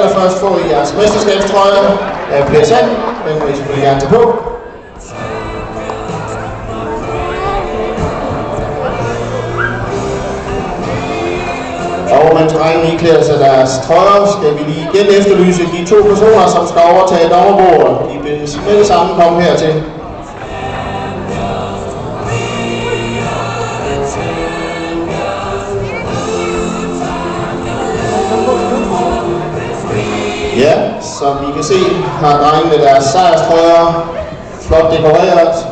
allerførst få jeres mesterskabstrøje af PSN. Den må I selvfølgelig gerne tage på. Og mens drengene iklæder sig deres trøjer, skal vi lige igen efterlyse de 2 personer, som skal overtage dommerbordet. De vil med det samme komme hertil. Ja, som I kan se, har drengene deres sejrstrøjer flot dekoreret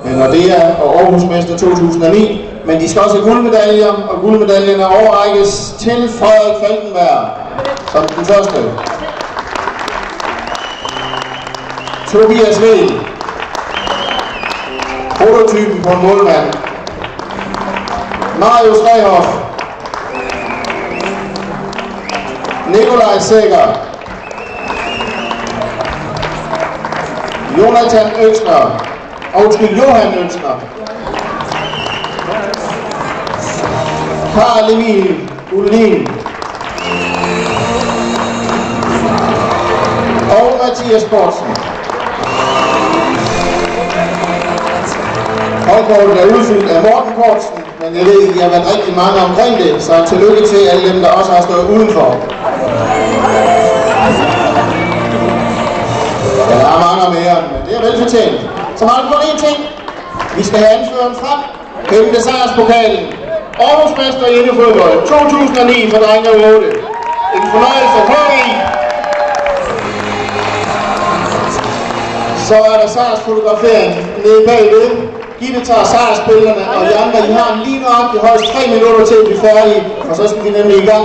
med Nordea og Aarhusmester 2009. Men de skal også have guldmedaljer, og guldmedaljerne overrækkes til Frederik Falkenberg som den første. Tobias Vehl, prototypen på en målmand. Marius Rehhoff, Nikolaj Sækker, Jonathan Øksner, Johan Øksner, Karl Emil Ullin og Mathias Bortsen. Holdkortet er udfyldt af Morten Kortsen, men jeg ved, at I har været rigtig mange omkring det, så tillykke til alle dem, der også har stået udenfor. Ja, der er mange mere, men det er velfortjent. Så mangler kun én ting. Vi skal have anføreren frem. Hente sejrspokalen. Aarhusmester i fodbold 2009 for drenge og 8. En fornøjelse at komme i. Så er der sejrsfotografering nede bagved. Gitte tager sejrsbillederne, og de andre, I har lige nøjagtigt højst 3 minutter til at blive færdige, og så skal vi nemlig i gang.